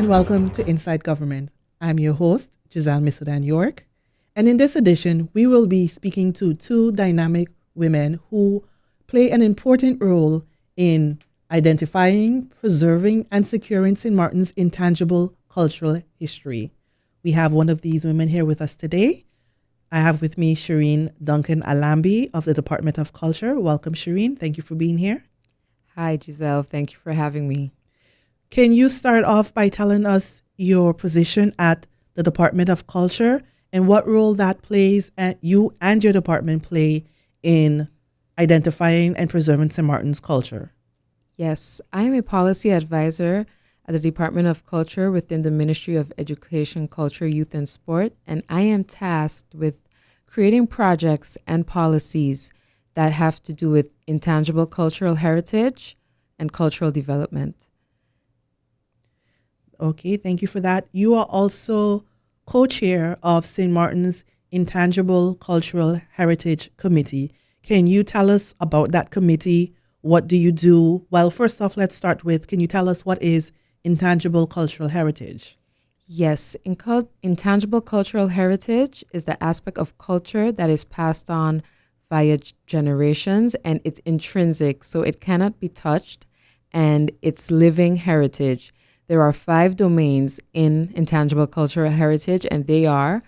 and welcome to Inside Government. I'm your host, Giselle Misudan York, and in this edition, we will be speaking to two dynamic women who play an important role in identifying, preserving, and securing St. Maarten's intangible cultural history. We have one of these women here with us today. I have with me Shireen Duncan Alambi of the Department of Culture. Welcome, Shireen. Thank you for being here. Hi, Giselle. Thank you for having me. Can you start off by telling us your position at the Department of Culture and what role that plays and you and your department play in identifying and preserving St. Maarten's culture? Yes, I am a policy advisor at the Department of Culture within the Ministry of Education, Culture, Youth, and Sport, and I am tasked with creating projects and policies that have to do with intangible cultural heritage and cultural development. Okay, thank you for that. You are also co-chair of St. Maarten's Intangible Cultural Heritage Committee. Can you tell us about that committee? What do you do? Well, first off, let's start with, can you tell us what is intangible cultural heritage? Yes, intangible cultural heritage is the aspect of culture that is passed on via generations, and it's intrinsic, so it cannot be touched, and it's living heritage. There are 5 domains in intangible cultural heritage, and they are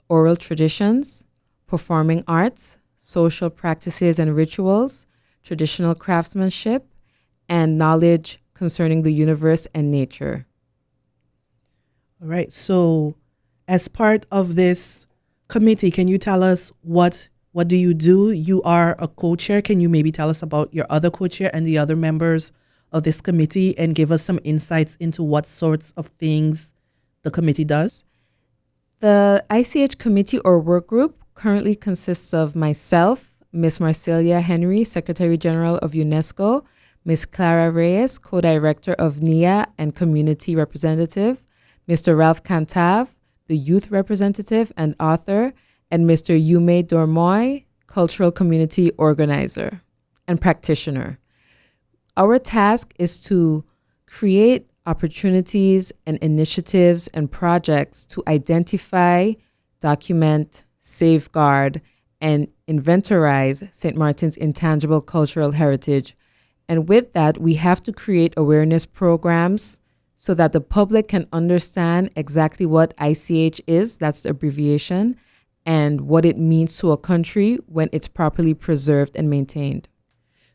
oral traditions, performing arts, social practices and rituals, traditional craftsmanship, and knowledge concerning the universe and nature. All right. So as part of this committee, can you tell us what do you do? You are a co-chair. Can you maybe tell us about your other co-chair and the other members of this committee and give us some insights into what sorts of things the committee does? The ICH committee or work group currently consists of myself, Ms. Marcelia Henry, Secretary General of UNESCO, Ms. Clara Reyes, Co-Director of NIA and Community Representative, Mr. Ralph Cantav, the Youth Representative and author, and Mr. Yume Dormoy, Cultural Community Organizer and Practitioner. Our task is to create opportunities and initiatives and projects to identify, document, safeguard, and inventorize St. Maarten's intangible cultural heritage. And with that, we have to create awareness programs so that the public can understand exactly what ICH is, that's the abbreviation, and what it means to a country when it's properly preserved and maintained.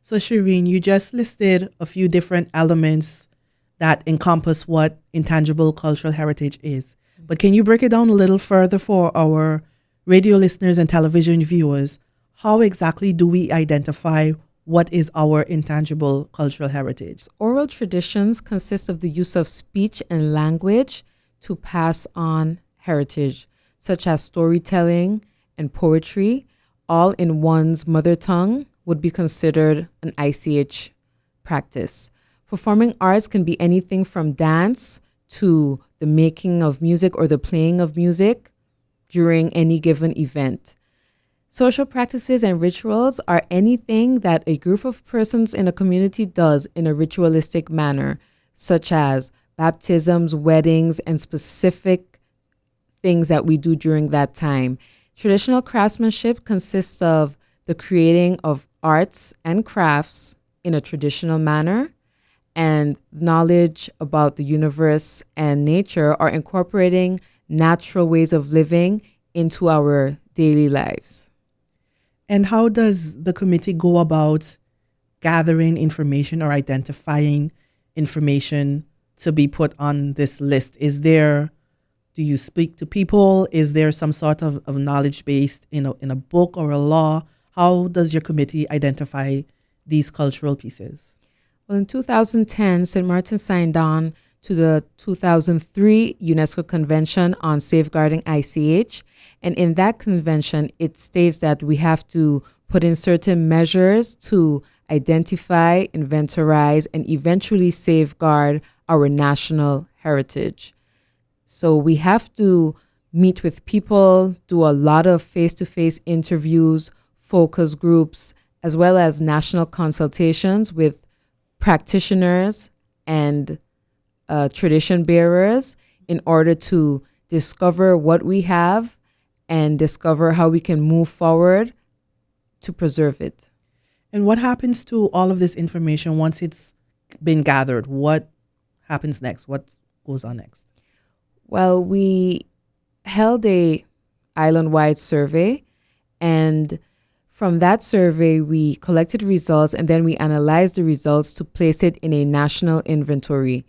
So Shireen, you just listed a few different elements that encompass what intangible cultural heritage is. But can you break it down a little further for our radio listeners and television viewers? How exactly do we identify what is our intangible cultural heritage? Oral traditions consist of the use of speech and language to pass on heritage, such as storytelling and poetry, all in one's mother tongue, would be considered an ICH practice. Performing arts can be anything from dance to the making of music or the playing of music during any given event. Social practices and rituals are anything that a group of persons in a community does in a ritualistic manner, such as baptisms, weddings, and specific things that we do during that time. Traditional craftsmanship consists of the creating of arts and crafts in a traditional manner, and knowledge about the universe and nature are incorporating natural ways of living into our daily lives. And how does the committee go about gathering information or identifying information to be put on this list? Do you speak to people? Is there some sort of knowledge based in a book or a law? How does your committee identify these cultural pieces? Well, in 2010, St. Maarten signed on to the 2003 UNESCO Convention on Safeguarding ICH. And in that convention, it states that we have to put in certain measures to identify, inventorize, and eventually safeguard our national heritage. So we have to meet with people, do a lot of face-to-face interviews, focus groups, as well as national consultations with practitioners and tradition bearers in order to discover what we have and discover how we can move forward to preserve it. And what happens to all of this information once it's been gathered? What happens next? What goes on next? Well, we held a island-wide survey, and from that survey, we collected results and then we analyzed the results to place it in a national inventory.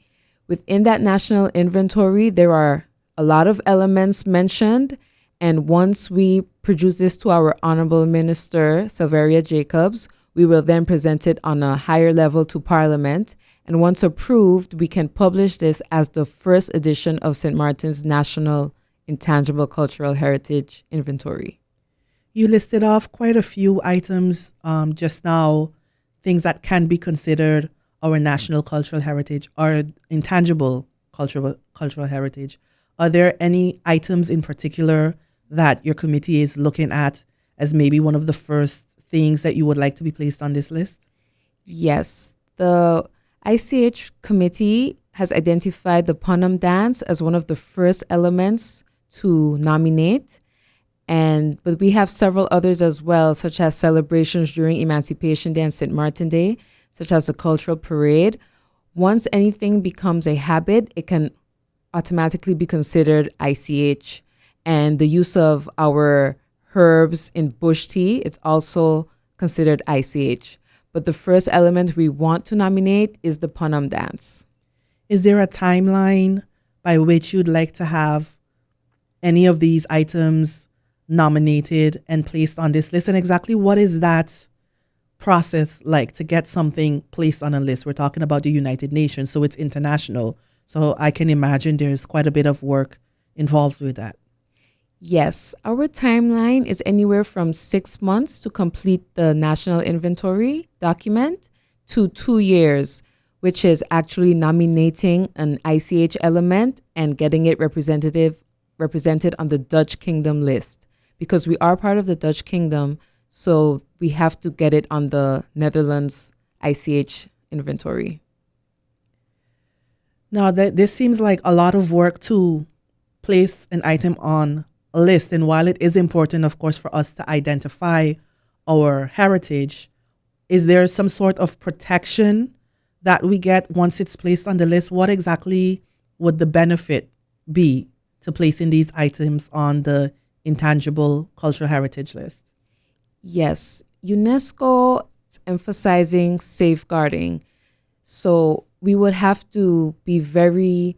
Within that national inventory, there are a lot of elements mentioned. And once we produce this to our Honorable Minister, Silveria Jacobs, we will then present it on a higher level to Parliament. And once approved, we can publish this as the first edition of St. Maarten'S National Intangible Cultural Heritage Inventory. You listed off quite a few items just now, things that can be considered our national cultural heritage or intangible cultural heritage. Are there any items in particular that your committee is looking at as maybe one of the first things that you would like to be placed on this list? Yes, the ICH committee has identified the Punam dance as one of the first elements to nominate. But we have several others as well, such as celebrations during Emancipation Day and St. Martin Day, such as the cultural parade. Once anything becomes a habit, it can automatically be considered ICH. And the use of our herbs in bush tea, it's also considered ICH. But the first element we want to nominate is the Punam dance. Is there a timeline by which you'd like to have any of these items nominated and placed on this list? And exactly what is that process like to get something placed on a list? We're talking about the United Nations, so it's international. So I can imagine there's quite a bit of work involved with that. Yes, our timeline is anywhere from 6 months to complete the national inventory document to 2 years, which is actually nominating an ICH element and getting it represented on the Dutch Kingdom list. Because we are part of the Dutch Kingdom, so we have to get it on the Netherlands ICH inventory. Now, this seems like a lot of work to place an item on a list. And while it is important, of course, for us to identify our heritage, is there some sort of protection that we get once it's placed on the list? What exactly would the benefit be to placing these items on the Intangible Cultural Heritage list? Yes, UNESCO is emphasizing safeguarding. So we would have to be very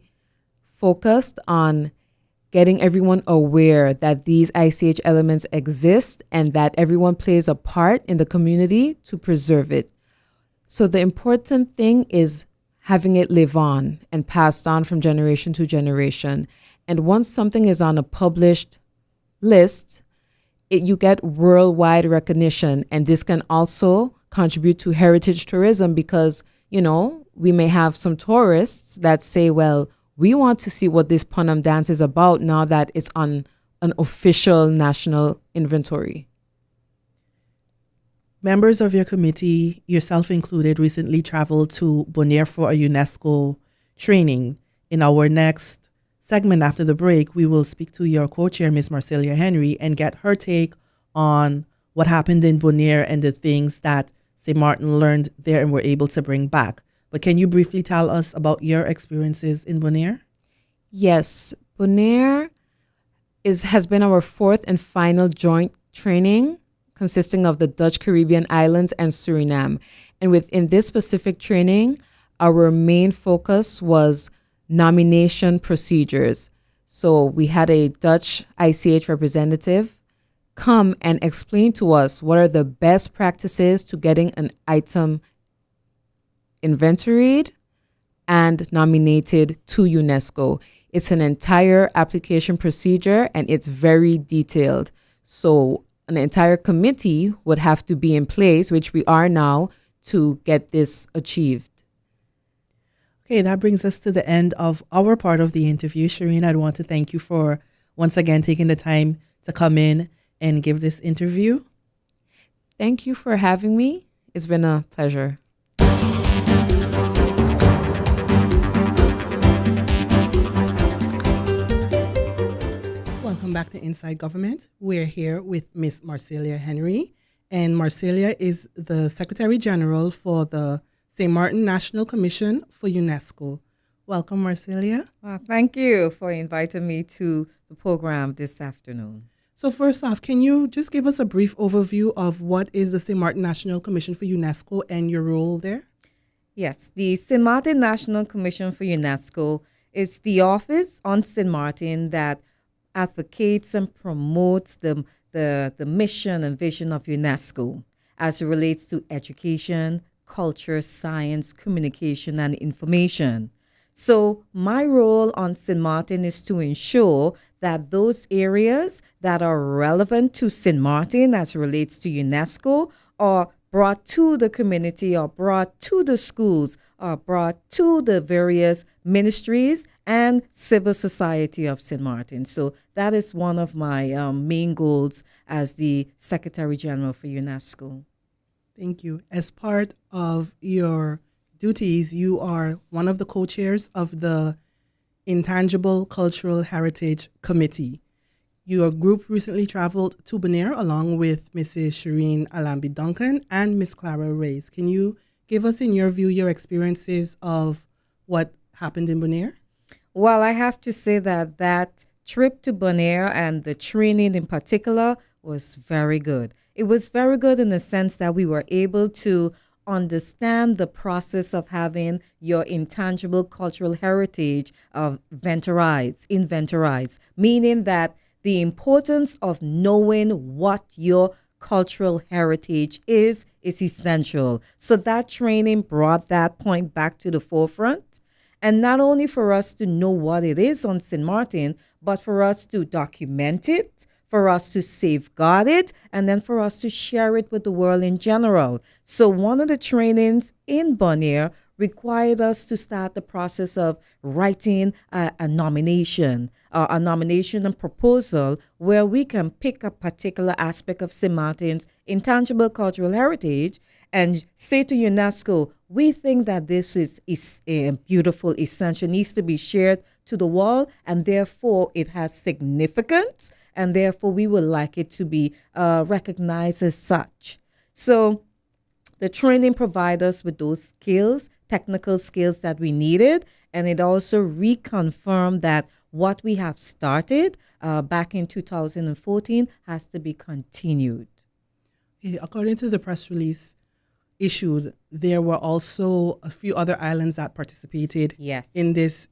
focused on getting everyone aware that these ICH elements exist and that everyone plays a part in the community to preserve it. So the important thing is having it live on and passed on from generation to generation. And once something is on a published list, you get worldwide recognition. And this can also contribute to heritage tourism because, we may have some tourists that say, well, we want to see what this Punam dance is about now that it's on an official national inventory. Members of your committee, yourself included, recently traveled to Bonaire for a UNESCO training. In our next segment after the break, we will speak to your co-chair, Ms. Marcelia Henry, and get her take on what happened in Bonaire and the things that St. Maarten learned there and were able to bring back. But can you briefly tell us about your experiences in Bonaire? Yes, Bonaire has been our fourth and final joint training consisting of the Dutch Caribbean islands and Suriname. And within this specific training, our main focus was nomination procedures. So we had a Dutch ICH representative come and explain to us what are the best practices to getting an item inventoried and nominated to UNESCO. It's an entire application procedure and it's very detailed. So an entire committee would have to be in place, which we are now, to get this achieved. Okay, that brings us to the end of our part of the interview. Shireen, I'd want to thank you for once again taking the time to come in and give this interview. Thank you for having me. It's been a pleasure. welcome back to Inside Government. We're here with Miss Marcelia Henry, and Marcelia is the Secretary General for the St. Maarten National Commission for UNESCO. Welcome, Marcelia. Thank you for inviting me to the program this afternoon. So first off, can you just give us a brief overview of what is the St. Maarten National Commission for UNESCO and your role there? Yes, the St. Maarten National Commission for UNESCO is the office on St. Maarten that advocates and promotes the mission and vision of UNESCO as it relates to education, culture, science, communication, and information. So my role on St. Maarten is to ensure that those areas that are relevant to St. Maarten as it relates to UNESCO are brought to the community or brought to the schools or brought to the various ministries and civil society of St. Maarten. So that is one of my main goals as the Secretary General for UNESCO. Thank you. As part of your duties, you are one of the co-chairs of the Intangible Cultural Heritage Committee. Your group recently traveled to Bonaire along with Mrs. Shireen Alambi-Duncan and Miss Clara Reyes. Can you give us, in your view, your experiences of what happened in Bonaire? Well, I have to say that trip to Bonaire and the training in particular was very good. It was very good in the sense that we were able to understand the process of having your intangible cultural heritage inventorized, meaning that the importance of knowing what your cultural heritage is essential. So that training brought that point back to the forefront. And not only for us to know what it is on St. Maarten, but for us to document it, for us to safeguard it, and then for us to share it with the world in general. So one of the trainings in Bonaire required us to start the process of writing a nomination and proposal where we can pick a particular aspect of St. Maarten's intangible cultural heritage and say to UNESCO, we think that this is beautiful, essential, needs to be shared to the world, and therefore it has significance, and therefore we would like it to be recognized as such. So the training provides us with those skills, technical skills that we needed, and it also reconfirmed that what we have started back in 2014 has to be continued. Okay, according to the press release issued, there were also a few other islands that participated in this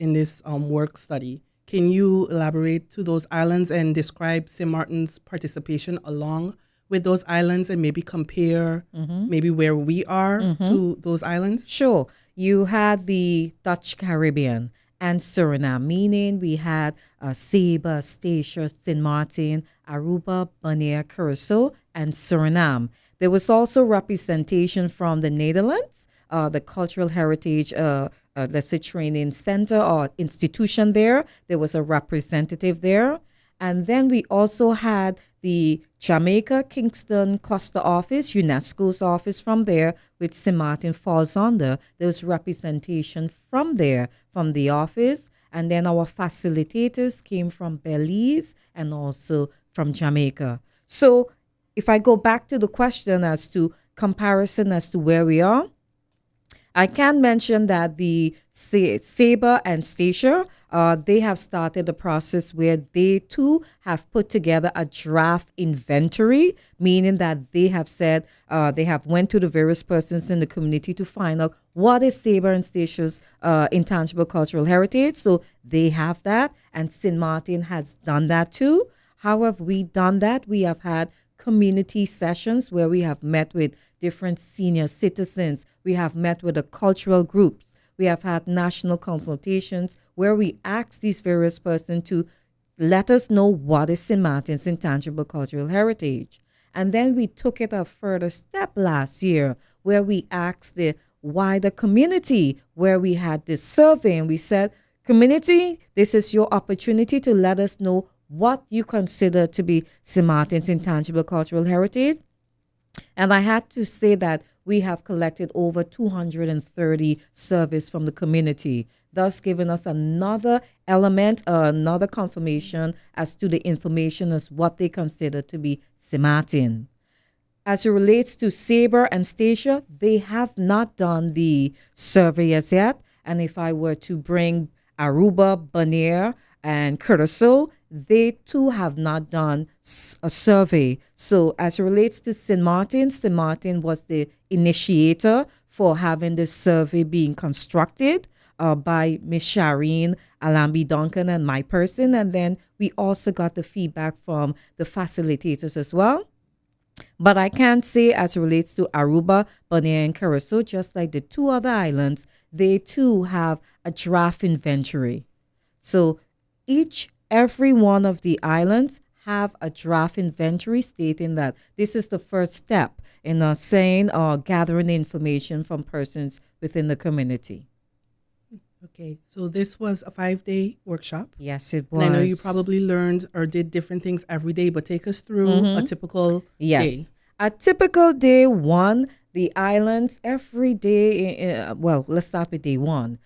work study. Can you elaborate to those islands and describe St. Maarten's participation along with those islands and maybe compare maybe where we are to those islands? Sure. You had the Dutch Caribbean and Suriname, meaning we had Saba, Statia, St. Maarten, Aruba, Bonaire, Curacao, and Suriname. There was also representation from the Netherlands, the Cultural Heritage, let's say, training center or institution there. There was a representative there. And then we also had the Jamaica Kingston Cluster Office, UNESCO's office from there, which St. Maarten falls under. There was representation from there, from the office. And then our facilitators came from Belize and also from Jamaica. So if I go back to the question as to comparison as to where we are, I can mention that the Saba and Statia, they have started a process where they too have put together a draft inventory, meaning that they have said they have went to the various persons in the community to find out what is Saba and Statia's intangible cultural heritage. So they have that, and St. Maarten has done that too. How have we done that? We have had community sessions where we have met with different senior citizens. We have met with the cultural groups. We have had national consultations where we ask these various persons to let us know what is St. Maarten's intangible cultural heritage. And then we took it a further step last year where we asked the wider community, where we had this survey and we said, community, this is your opportunity to let us know what you consider to be St. Maarten's intangible cultural heritage. And I had to say that we have collected over 230 surveys from the community, thus giving us another element, another confirmation as to the information as what they consider to be St. Maarten. As it relates to Sabre and Stacia, they have not done the survey as yet. And if I were to bring Aruba, Bonaire, and Curacao, they too have not done a survey. So as it relates to St. Maarten was the initiator for having this survey being constructed by Miss Shireen Alambi Duncan and my person. And then we also got the feedback from the facilitators as well. But I can say, as it relates to Aruba, Bonaire, and Curacao, just like the two other islands, they too have a draft inventory. So every one of the islands have a draft inventory stating that this is the first step in saying or gathering information from persons within the community. Okay, so this was a 5-day workshop. Yes, it was. And I know you probably learned or did different things every day, but take us through a typical day. A typical day one, the islands every day, well, let's start with day one.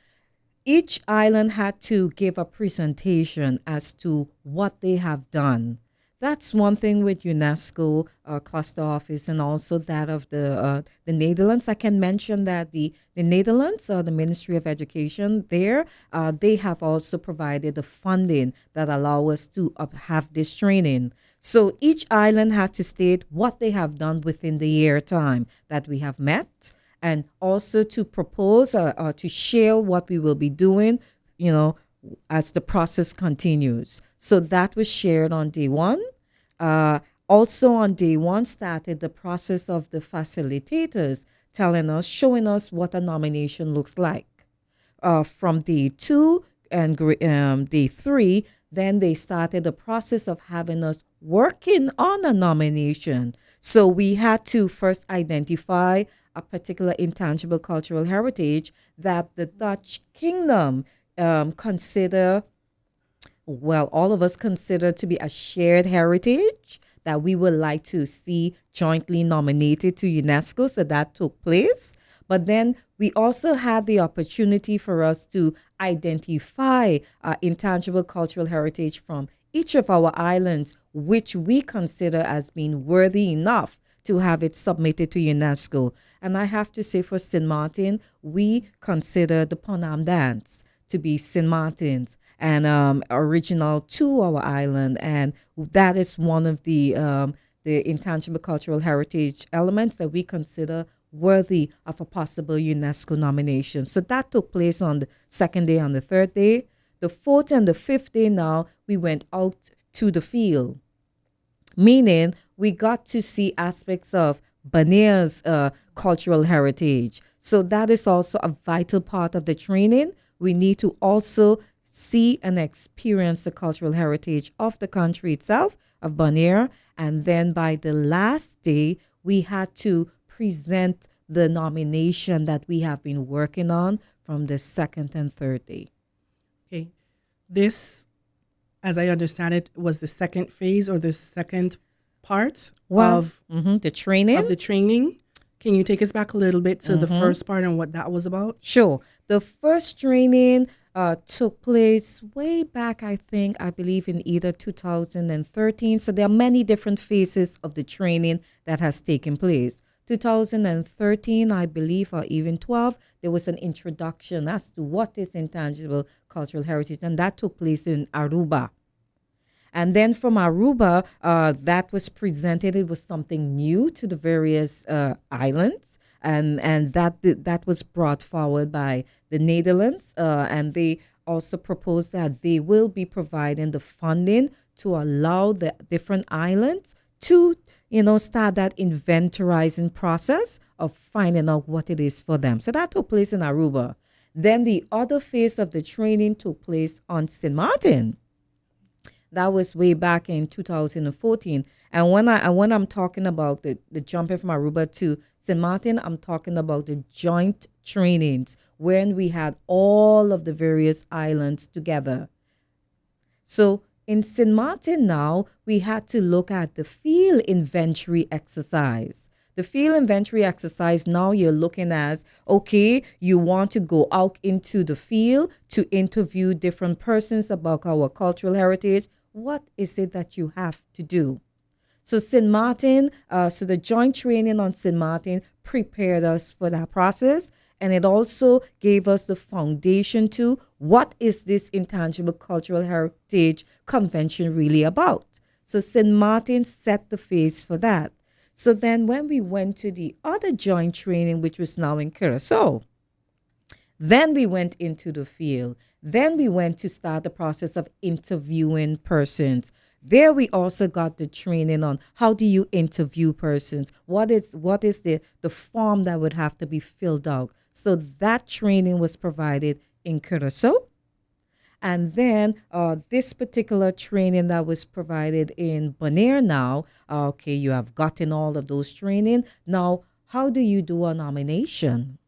Each island had to give a presentation as to what they have done. That's one thing with UNESCO cluster office and also that of the Netherlands. I can mention that the Netherlands, the Ministry of Education there, they have also provided the funding that allow us to have this training. So each island had to state what they have done within the year time that we have met, and also to propose to share what we will be doing, as the process continues. So that was shared on day one. Also on day one started the process of the facilitators showing us what a nomination looks like. From day two and day three, then they started the process of having us working on a nomination. So we had to first identify a particular intangible cultural heritage that the Dutch kingdom all of us consider to be a shared heritage that we would like to see jointly nominated to UNESCO. So that took place. But then we also had the opportunity for us to identify intangible cultural heritage from each of our islands, which we consider as being worthy enough to have it submitted to UNESCO. And I have to say for St. Maarten, we consider the Panam dance to be St. Maarten's and original to our island. And that is one of the intangible cultural heritage elements that we consider worthy of a possible UNESCO nomination. So that took place on the second day. On the third day, the fourth and the fifth day, now we went out to the field, meaning we got to see aspects of Bonaire's cultural heritage. So that is also a vital part of the training. We need to also see and experience the cultural heritage of the country itself, of Bonaire. And then by the last day, we had to present the nomination that we have been working on from the second and third day. Okay. This, as I understand it, was the second phase or the second part of the training. Of the training. Can you take us back a little bit to the first part and what that was about? Sure. The first training took place way back, I believe in either 2013. So there are many different phases of the training that has taken place. 2013, I believe, or even 12, there was an introduction as to what is intangible cultural heritage, and that took place in Aruba. And then from Aruba, that was presented. It was something new to the various islands. And that was brought forward by the Netherlands. And they also proposed that they will be providing the funding to allow the different islands to, start that inventorizing process of finding out what it is for them. So that took place in Aruba. Then the other phase of the training took place on St. Maarten. That was way back in 2014. And when I'm talking about the jumping from Aruba to St. Maarten, I'm talking about the joint trainings when we had all of the various islands together. So in St. Maarten now, we had to look at the field inventory exercise. The field inventory exercise, now you're looking as, okay, you want to go out into the field to interview different persons about our cultural heritage. What is it that you have to do? So St. Martin, so the joint training on St. Martin prepared us for that process. And it also gave us the foundation to what is this Intangible Cultural Heritage Convention really about. So St. Martin set the phase for that. So then when we went to the other joint training, which was now in Curacao, then we went into the field. Then we went to start the process of interviewing persons. There we also got the training on how do you interview persons? What is the form that would have to be filled out? So that training was provided in Curacao. And then this particular training that was provided in Bonaire now, okay, you have gotten all of those training. Now, how do you do a nomination?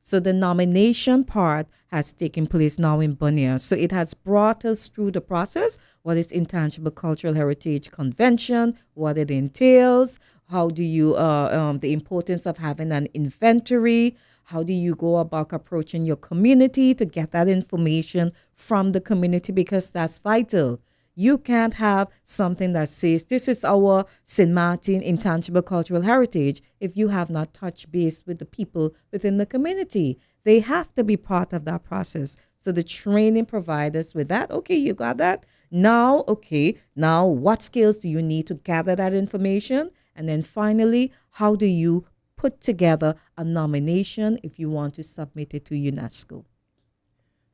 So the nomination part has taken place now in Bonaire. So it has brought us through the process. What is Intangible Cultural Heritage Convention, what it entails, how do you, the importance of having an inventory, how do you go about approaching your community to get that information from the community, because that's vital. You can't have something that says this is our St. Martin Intangible Cultural Heritage if you have not touched base with the people within the community. They have to be part of that process. So the training provides us with that. Okay, you got that. Now, okay, now what skills do you need to gather that information? And then finally, how do you put together a nomination if you want to submit it to UNESCO?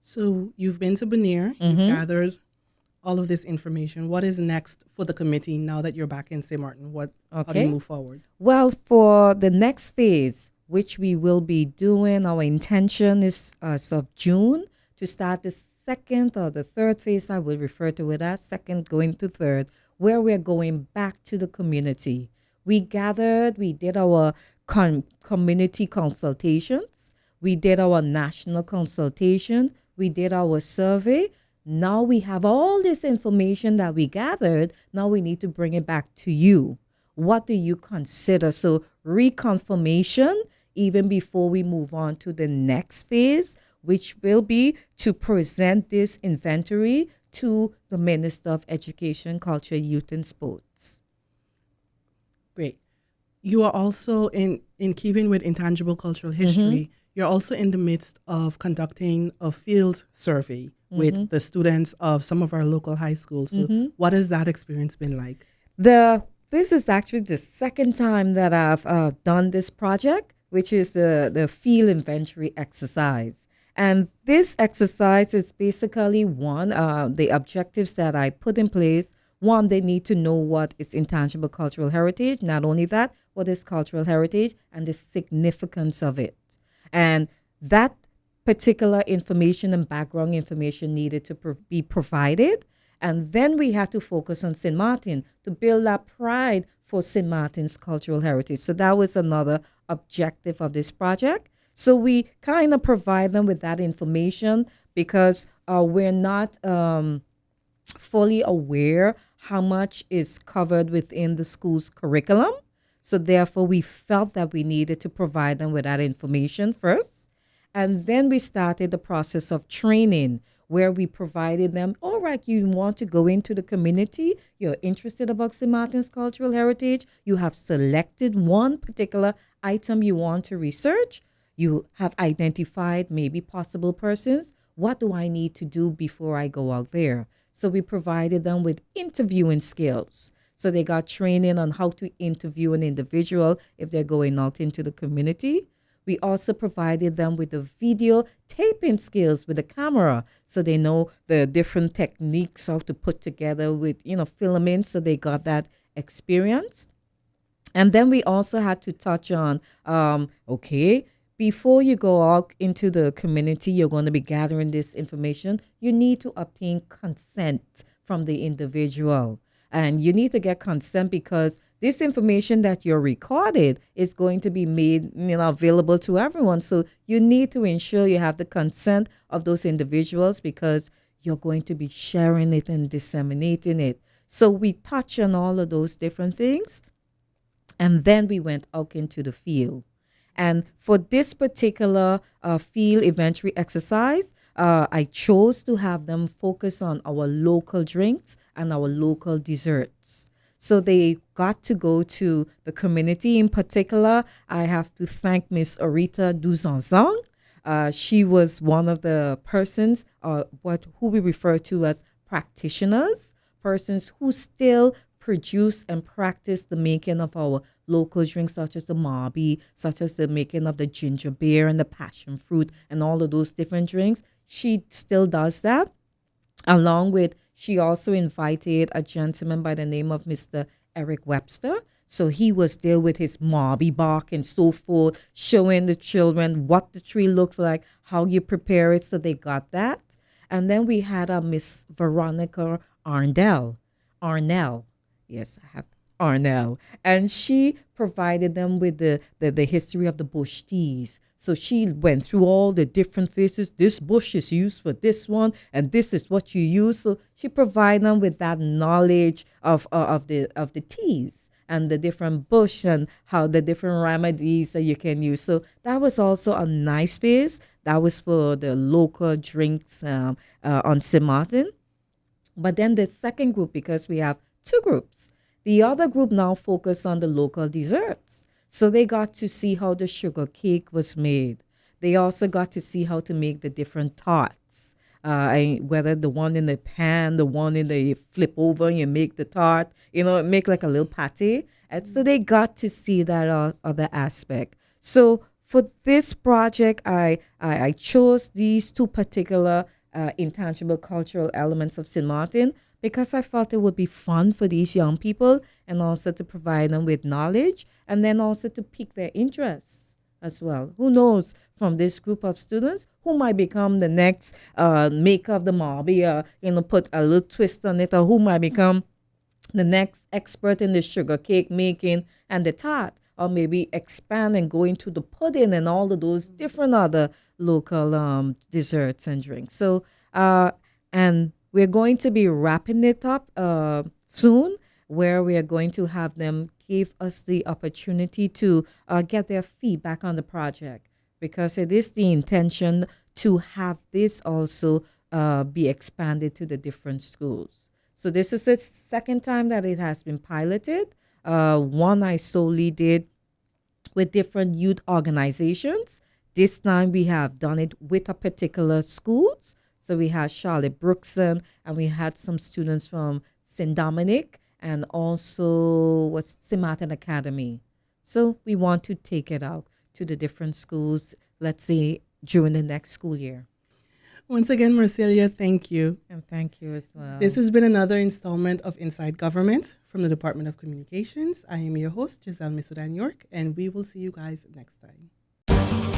So you've been to Bonaire, you've gathered all of this information. What is next for the committee now that you're back in St. Martin? How do you move forward? Well, for the next phase, which we will be doing, our intention is as of June to start the second or the third phase. I will refer to it as second going to third, where we're going back to the community. We gathered, we did our community consultations, we did our national consultation, we did our survey. Now we have all this information that we gathered. Now we need to bring it back to you. What do you consider? So reconfirmation, even before we move on to the next phase, which will be to present this inventory to the Minister of Education, Culture, Youth, and Sports. Great. You are also, in keeping with intangible cultural history, you're also in the midst of conducting a field survey with the students of some of our local high schools. So what has that experience been like? This is actually the second time that I've done this project, which is the field inventory exercise. And this exercise is basically the objectives that I put in place. One, they need to know what is intangible cultural heritage. Not only that, what is cultural heritage and the significance of it. And that particular information and background information needed to be provided. And then we had to focus on St. Martin to build that pride for St. Martin's cultural heritage. So that was another objective of this project. So we kind of provide them with that information because we're not fully aware how much is covered within the school's curriculum. So therefore, we felt that we needed to provide them with that information first. And then we started the process of training where we provided them, all right, you want to go into the community, you're interested about St. Martin's cultural heritage, you have selected one particular item you want to research, you have identified maybe possible persons. What do I need to do before I go out there? So we provided them with interviewing skills. So they got training on how to interview an individual if they're going out into the community. We also provided them with the video taping skills with the camera, so they know the different techniques how to put together with, filming, so they got that experience. And then we also had to touch on, before you go out into the community, you're going to be gathering this information, you need to obtain consent from the individual. And you need to get consent because this information that you're recorded is going to be made available to everyone. So you need to ensure you have the consent of those individuals because you're going to be sharing it and disseminating it. So we touch on all of those different things. And then we went out into the field. And for this particular field inventory exercise, I chose to have them focus on our local drinks and our local desserts. So they got to go to the community. In particular, I have to thank Miss Orita Duzanzang. She was one of the persons, who we refer to as practitioners, persons who still produce and practice the making of our local drinks, such as the marby, such as the making of the ginger beer and the passion fruit and all of those different drinks. She still does that. Along with, she also invited a gentleman by the name of Mr. Eric Webster. So he was there with his marby bark and so forth, showing the children what the tree looks like, how you prepare it. So they got that. And then we had a Miss Veronica Arnell. Yes, I have Arnell. And she provided them with the history of the bush teas. So she went through all the different phases. This bush is used for this one, and this is what you use. So she provided them with that knowledge of the teas and the different bush and how the different remedies that you can use. So that was also a nice space. That was for the local drinks on St. Maarten. But then the second group, because we have two groups, the other group now focused on the local desserts. So they got to see how the sugar cake was made. They also got to see how to make the different tarts, whether the one in the pan, the one in the flip over, and you make the tart, make like a little patty. And so they got to see that other aspect. So for this project, I chose these two particular intangible cultural elements of St. Maarten because I felt it would be fun for these young people and also to provide them with knowledge and then also to pique their interests as well. Who knows, from this group of students, who might become the next maker of the marby, put a little twist on it, or who might become the next expert in the sugar cake making and the tart, or maybe expand and go into the pudding and all of those different other local desserts and drinks. So, and we're going to be wrapping it up soon, where we are going to have them give us the opportunity to get their feedback on the project, because it is the intention to have this also be expanded to the different schools. So this is the second time that it has been piloted. One I solely did with different youth organizations. This time we have done it with a particular schools. So we had Charlotte Brookson, and we had some students from St. Dominic, and also St. Maarten Academy. So we want to take it out to the different schools, let's say, during the next school year. Once again, Marcelia, thank you. And thank you as well. This has been another installment of Inside Government from the Department of Communications. I am your host, Giselle Misudan York, and we will see you guys next time.